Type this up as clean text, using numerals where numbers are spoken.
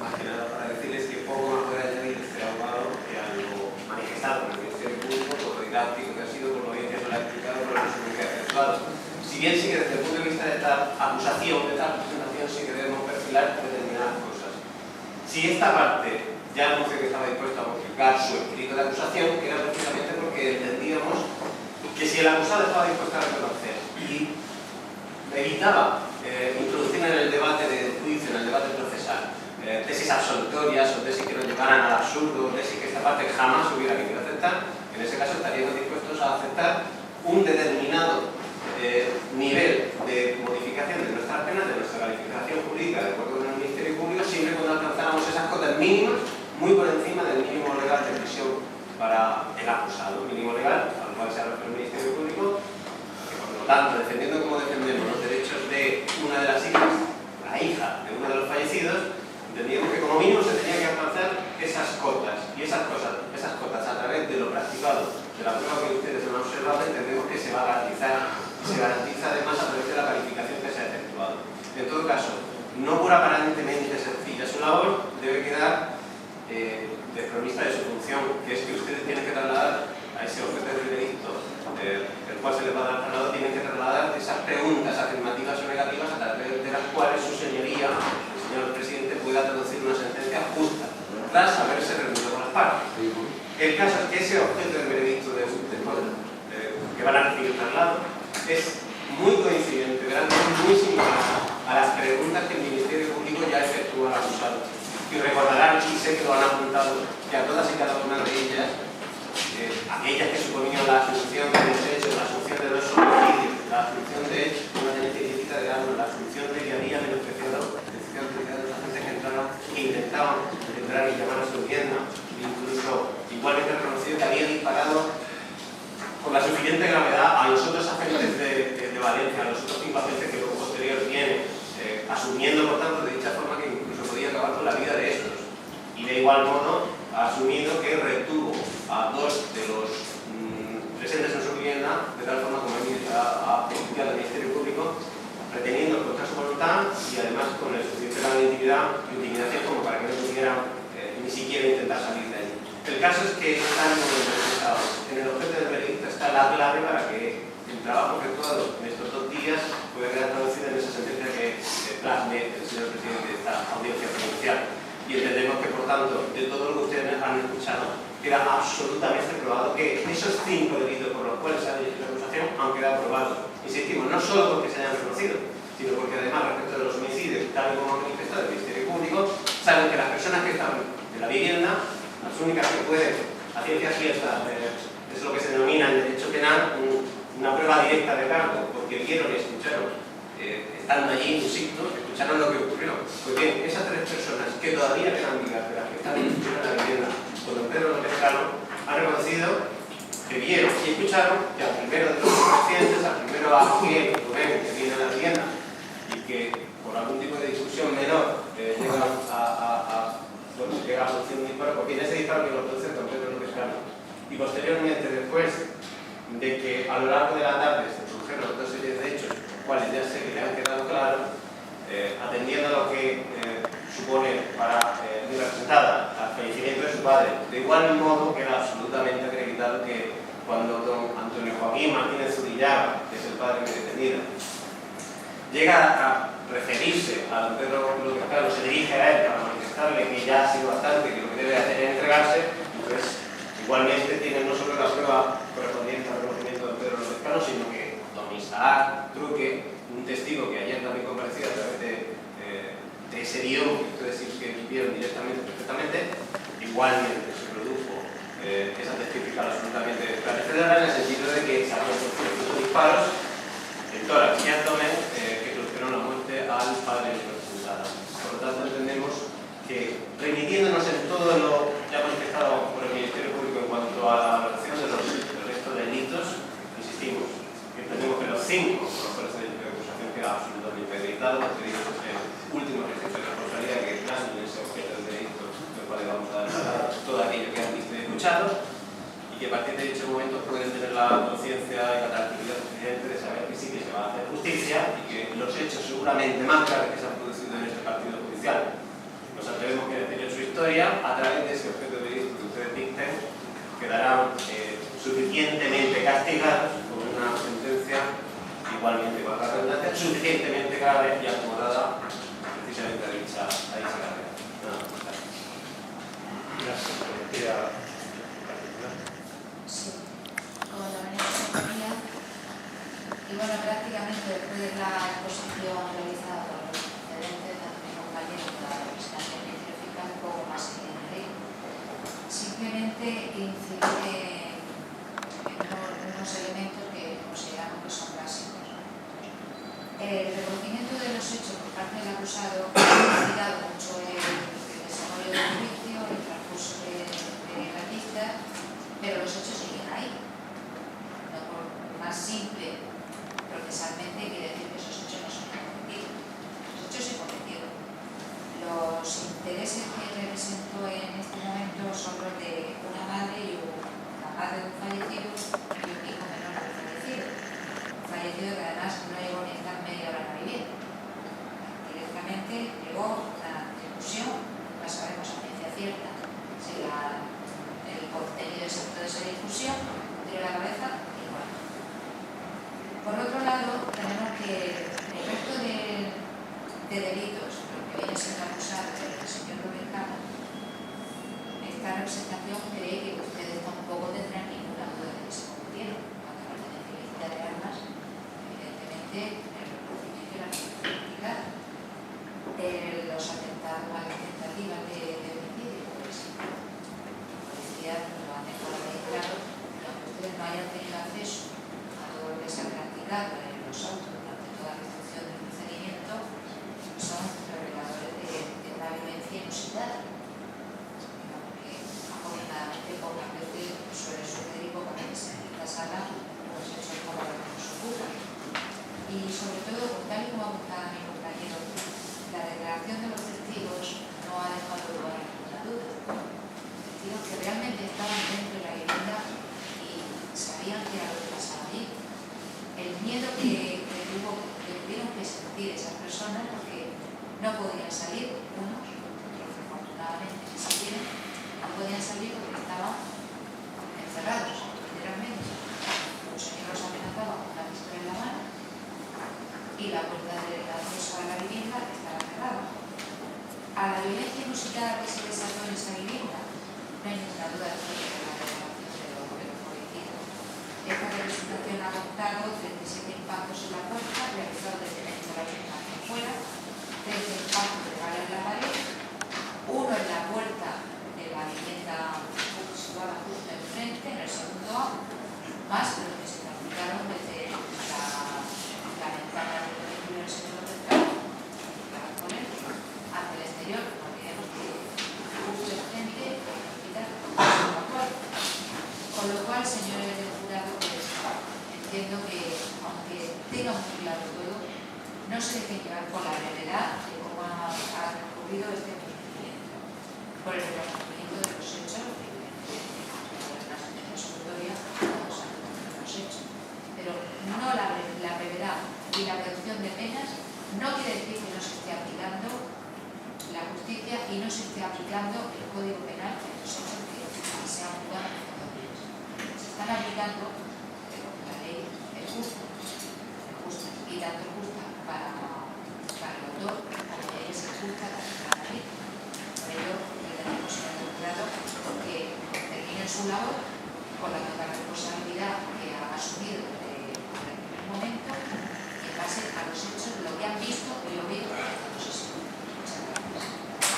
más que nada para decirles que poco más puede añadir este abogado que a lo manifestado por el Ministerio Público, por lo didáctico que ha sido, por lo bien que se lo ha explicado, por el resumen que ha efectuado. Si bien sí que desde el punto de vista de esta acusación, de esta presentación, sí que debemos perfilar determinadas cosas. Si esta parte ya anunció que estaba dispuesto a modificar su escrito de acusación, que era precisamente porque entendíamos que si el acusado estaba dispuesto a reconocer y evitaba introducir en el debate del juicio, en el debate procesal, tesis absolutorias o tesis que nos llevaran al absurdo, tesis que esta parte jamás hubiera querido aceptar, en ese caso estaríamos dispuestos a aceptar un determinado nivel de modificación de nuestras penas, de nuestra calificación jurídica de acuerdo con el Ministerio Público, siempre cuando alcanzáramos esas cotas mínimas, muy por encima del mínimo legal de prisión para el acusado, mínimo legal al cual se refiere el Ministerio Público, que por lo tanto, defendiendo como defendemos los derechos de una de las hijas, la hija de uno de los fallecidos, entendíamos que como mínimo se tenía que alcanzar esas cotas, y esas cotas a través de lo practicado, de la prueba que ustedes han observado, entendemos que se va a garantizar, y se garantiza además a través de la calificación que se ha efectuado. En todo caso, no por aparentemente sencilla su labor, debe quedar desprovista de su función, que es que ustedes tienen que trasladar a ese objeto de veredicto, el cual se les va a dar trasladado, tienen que trasladar esas preguntas afirmativas o negativas a través de las cuales su señoría, el señor presidente, pueda traducir una sentencia justa, tras haberse reunido con las partes. El caso es que ese objeto de veredicto que van a recibir traslado es muy coincidente, muy similar a las preguntas que el Ministerio Público ya efectúa al acusado. Y recordarán, y sé que lo han apuntado, que a todas y cada una de ellas, aquellas que suponían la asunción de los hechos, la asunción de los homicidios, la asunción de una tenencia ilícita de armas, la asunción de que había menospreciado los agentes que entraron, que intentaban entrar y llamar a su vivienda, incluso igualmente reconocido que había disparado con la suficiente gravedad a los otros agentes de Valencia, a los otros 5 agentes que luego posterior tienen, asumiendo por tanto de dicha forma que incluso podía acabar con la vida de estos. Y de igual modo ha asumido que retuvo a 2 de los presentes en su vivienda, de tal forma como ha publicado el Ministerio Público, reteniendo contra su voluntad y además con el suficiente grado de intimidación como para que no pudieran ni siquiera intentar salir de allí. El caso es que están en el objeto del veredicto está la clave para que el trabajo efectuado en estos 2 días pueda quedar traducido en esa sentencia que plasme el señor presidente de esta audiencia provincial. Y entendemos que, por tanto, de todo lo que ustedes han escuchado, queda absolutamente probado que esos 5 delitos por los cuales se ha dirigido la acusación han quedado probados. Insistimos, no solo porque se hayan reconocido, sino porque además respecto de los homicidios, tal y como ha manifestado el Ministerio Público, saben que las personas que estaban en la vivienda, las únicas que pueden, a ciencia cierta, es lo que se denomina en derecho penal una prueba directa de cargo, porque vieron y escucharon, estando allí in situ, escucharon lo que ocurrió. Pues bien, esas 3 personas que todavía quedan vivas, de las que están en la vivienda con don Pedro López Cano, han reconocido que vieron y escucharon que al primero de los pacientes, al primero a Miguel Rubén, que viene a la vivienda y que por algún tipo de discusión menor llega a producir un disparo, porque en ese disparo que lo produce don Pedro López Cano. Y posteriormente, después de que a lo largo de la tarde se produjeron otra serie de hechos, cuales ya sé que le han quedado claros, atendiendo a lo que supone para mi representada al fallecimiento de su padre. De igual modo queda absolutamente acreditado que cuando don Antonio Joaquín Martínez Zurillaga, que es el padre que detenido, llega a referirse a don Pedro López Cano, se dirige a él para manifestarle que ya ha sido bastante, que lo que debe hacer es entregarse, pues igualmente tiene no solo la prueba correspondiente al reconocimiento de don Pedro López Cano, sino que don Isaac Truque, un testigo que ayer también comparecía a través de ese guión que ustedes sí que vieron directamente, perfectamente, igualmente se produjo esa testificación absolutamente esclarecedora en el sentido de que se habían producido disparos en tórax y abdomen que produjeron la muerte al padre de la representada. Por lo tanto, entendemos que, remitiéndonos en todo lo ya manifestado por el Ministerio Público en cuanto a la valoración del resto de delitos, insistimos, que entendemos que los 5 por los cuales se dirigió la acusación queda absolutamente acreditado, porque digo que es el último ejercicio de responsabilidad que plasma en ese objeto del delito, del cual le vamos a dar todo aquello que han visto y escuchado, y que a partir de dicho momento pueden tener la conciencia y la tranquilidad suficiente de saber que sí que se va a hacer justicia y que los hechos seguramente más graves que se han producido en este partido judicial, nos atrevemos que teoría, a través de ese objeto de delito que ustedes dicten, quedarán suficientemente castigados con una sentencia igualmente, con la redundancia, suficientemente grave y acomodada precisamente a dicha carrera. Gracias. Sí, como también tenía, y bueno, prácticamente después de la exposición realizada por los precedentes, también compañeros de la representación científica, un poco más que en ley, simplemente incidir en unos elementos que consideramos que son básicos. El reconocimiento de los hechos por parte del acusado ha facilitado mucho el desarrollo del juicio, el transcurso de la vista, pero los hechos siguen ahí. No por más simple procesalmente quiere decir que esos hechos no son cometidos. Los hechos se cometieron. Los intereses que represento en este momento son los de una madre y la madre de un fallecido y un hijo menor del fallecido. Un fallecido que además no llegó ni a estar media hora en la vivienda. Directamente llegó una discusión, la sabemos a ciencia cierta, si el contenido exacto de esa discusión, tiro la cabeza y bueno. Por otro lado, tenemos que el resto de delitos, lo que viene siendo acusado del señor Rubalcaba, esta representación cree que ustedes tampoco tendrán ninguna duda de que se cometieron. Cuando hablan de tenencia de armas, evidentemente el reconocimiento y la política de los atentados a las tentativas de homicidio, pues la policía lo ha dejado ahí claro, aunque ustedes no hayan tenido acceso a todo lo que se ha practicado en los autos durante toda la instrucción del procedimiento, son reveladores de una vivencia inusitada. Porque afortunadamente pocas veces suele suceder y pocas veces en esta sala pues hechos como los que nos ocurren. Y sobre todo, tal y como apuntaba mi compañero, la declaración de los testigos no ha dejado lugar a ninguna duda. Testigos que realmente estaban dentro de la vivienda y sabían que era lo que pasaba allí. El miedo que tuvieron que sentir esas personas porque no podían salir, unos, otros afortunadamente que salieron, no podían salir porque estaban encerrados, literalmente. Un señor los amenazaba con una pistola en la mano y la puerta de acceso a la vivienda estaba cerrada. A la violencia inusitada que se desató en esa vivienda, no hay ninguna duda de que la declaración de los fallecidos. Esta representación ha contado 37 impactos en la puerta, realizado desde dentro de la vivienda hacia afuera, 13 impactos de bala en la pared, uno en la puerta de la vivienda situada justo enfrente, en el segundo A, más de los que se practicaron desde la ventana del vehículo del señor Rubalcaba, hacia el exterior, no olvidemos que justo enfrente del hospital actual. Con lo cual, señores del jurado, pues, entiendo que, aunque tenga muy claro todo, no se dejen llevar por la brevedad de cómo ha transcurrido este procedimiento, por el reconocimiento de los hechos, la sentencia absolutoria, todos han los hechos. Pero no la brevedad y la reducción de penas no quiere decir que no se esté aplicando la justicia y no se esté aplicando el Código Penal en los hechos que se han juzgado en estos días. Se están aplicando, pero la ley es justa, y tanto justa para el autor, como que es justa también para la ley. Por ello, pretendemos, señor jurado, que terminen su labor con la total responsabilidad